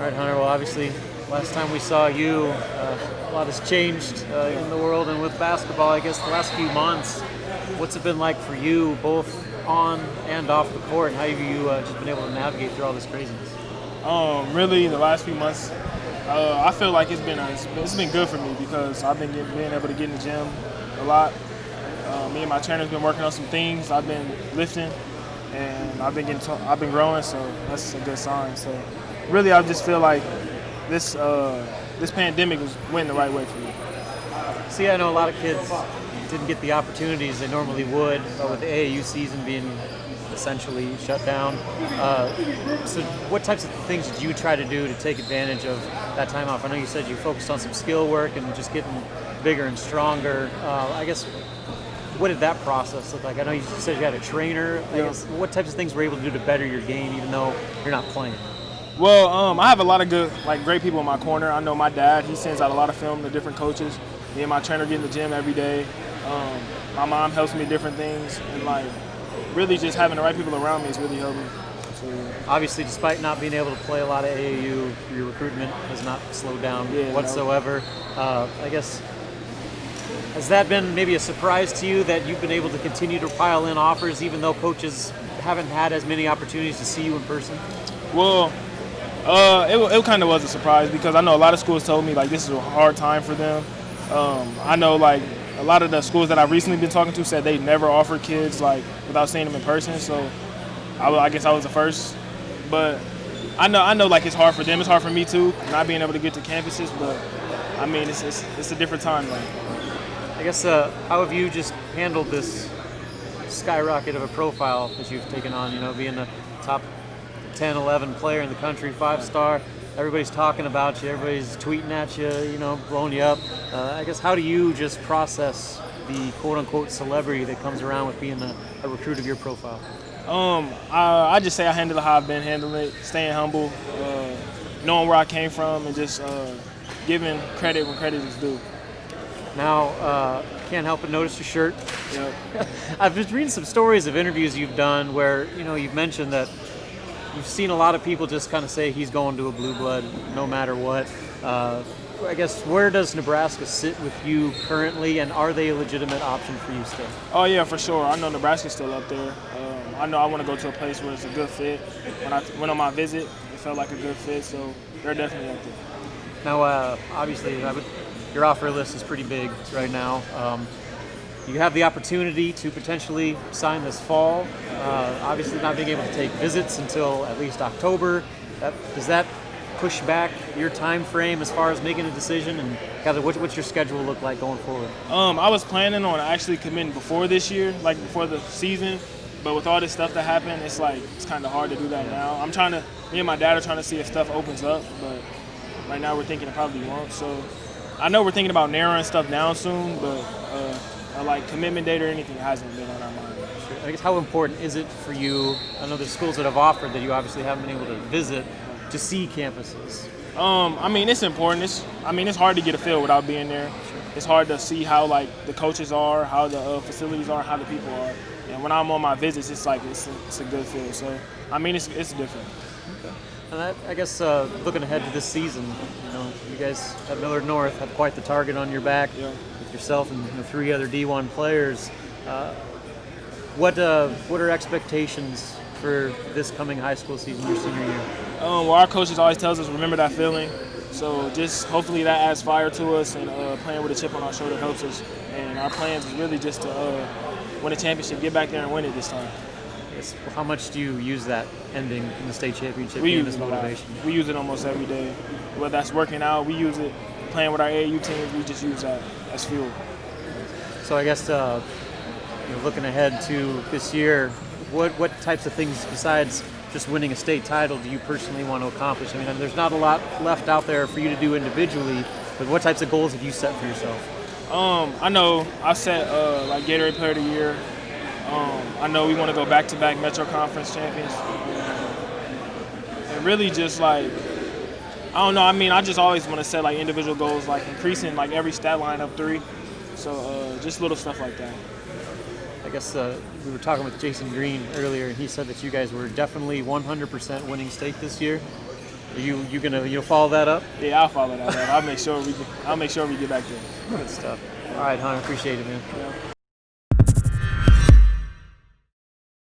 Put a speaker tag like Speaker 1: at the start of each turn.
Speaker 1: All right, Hunter. Well, obviously, last time we saw you, a lot has changed in the world and with basketball. I guess the last few months, what's it been like for you, both on and off the court, and how have you just been able to navigate through all this craziness?
Speaker 2: Really, the last few months, I feel like it's been good for me because I've been being able to get in the gym a lot. Me and my trainer's been working on some things. I've been lifting, and I've been growing, so that's a good sign. So really, I just feel like this pandemic went the right way for me.
Speaker 1: See, I know a lot of kids didn't get the opportunities they normally would with the AAU season being essentially shut down. So what types of things did you try to do to take advantage of that time off? I know you said you focused on some skill work and just getting bigger and stronger. I guess, what did that process look like? I know you said you had a trainer. I guess, what types of things were you able to do to better your game even though you're not playing?
Speaker 2: Well, I have a lot of great people in my corner. I know my dad, he sends out a lot of film to different coaches. Me and my trainer get in the gym every day. My mom helps me with different things, and really just having the right people around me has really helped me. So,
Speaker 1: obviously, despite not being able to play a lot of AAU, your recruitment has not slowed down whatsoever. I guess, has that been maybe a surprise to you that you've been able to continue to pile in offers even though coaches haven't had as many opportunities to see you in person?
Speaker 2: Well, it kind of was a surprise because I know a lot of schools told me this is a hard time for them. I know a lot of the schools that I've recently been talking to said they never offer kids without seeing them in person. So I guess I was the first. But I know it's hard for them. It's hard for me too, not being able to get to campuses. But I mean, it's a different time.
Speaker 1: I guess how have you just handled this skyrocket of a profile that you've taken on? You know, being the top 10, 11 player in the country, 5-star. Everybody's talking about you. Everybody's tweeting at you, blowing you up. I guess, how do you just process the quote-unquote celebrity that comes around with being a recruit of your profile?
Speaker 2: I just say I handle it how I've been handling it, staying humble, knowing where I came from, and just giving credit when credit is due.
Speaker 1: Now, can't help but notice your shirt.
Speaker 2: Yep.
Speaker 1: I've just reading some stories of interviews you've done where, you've mentioned that you've seen a lot of people just kind of say he's going to a blue blood no matter what. I guess, where does Nebraska sit with you currently, and are they a legitimate option for you still?
Speaker 2: Oh, yeah, for sure. I know Nebraska's still up there. I know I want to go to a place where it's a good fit. When I went on my visit, it felt like a good fit, so they're definitely up there.
Speaker 1: Now, obviously, your offer list is pretty big right now. You have the opportunity to potentially sign this fall. Obviously, not being able to take visits until at least October. Does that push back your time frame as far as making a decision? And kind of what's your schedule look like going forward?
Speaker 2: I was planning on actually committing before this year, before the season. But with all this stuff that happened, it's kind of hard to do that now. Me and my dad are trying to see if stuff opens up, but right now we're thinking it probably won't. So I know we're thinking about narrowing stuff down soon, but a commitment date or anything hasn't been on our mind.
Speaker 1: Sure. I guess, how important is it for you? I know there's schools that have offered that you obviously haven't been able to visit, to see campuses.
Speaker 2: It's important. It's hard to get a feel without being there. Sure. It's hard to see how the coaches are, how the facilities are, how the people are. And when I'm on my visits, it's a good feel. So it's different.
Speaker 1: Okay. And I guess looking ahead to this season, you guys at Millard North have quite the target on your back.
Speaker 2: Yeah.
Speaker 1: With yourself and 3 other D1 players. What are expectations for this coming high school season, your senior year?
Speaker 2: Our coaches always tells us, remember that feeling. So just hopefully that adds fire to us, and playing with a chip on our shoulder helps us. And our plans is really just to win a championship, get back there and win it this time.
Speaker 1: Yes. How much do you use that ending in the state championship
Speaker 2: game
Speaker 1: as motivation?
Speaker 2: We use it almost every day. Whether that's working out, we use it. Playing with our AAU teams, we just use that as fuel.
Speaker 1: So I guess looking ahead to this year, what types of things besides just winning a state title do you personally want to accomplish? I mean, there's not a lot left out there for you to do individually, but what types of goals have you set for yourself?
Speaker 2: I know I set Gatorade Player of the Year. I know we want to go back-to-back Metro Conference champions. And really just I don't know. I just always want to set individual goals, increasing every stat line up 3. So just little stuff like that.
Speaker 1: I guess we were talking with Jason Green earlier, and he said that you guys were definitely 100% winning state this year. Are you gonna follow that up?
Speaker 2: Yeah, I'll follow that up. I'll make sure we get back there.
Speaker 1: Good stuff. All right, Hunter. Appreciate it, man.
Speaker 2: Yeah.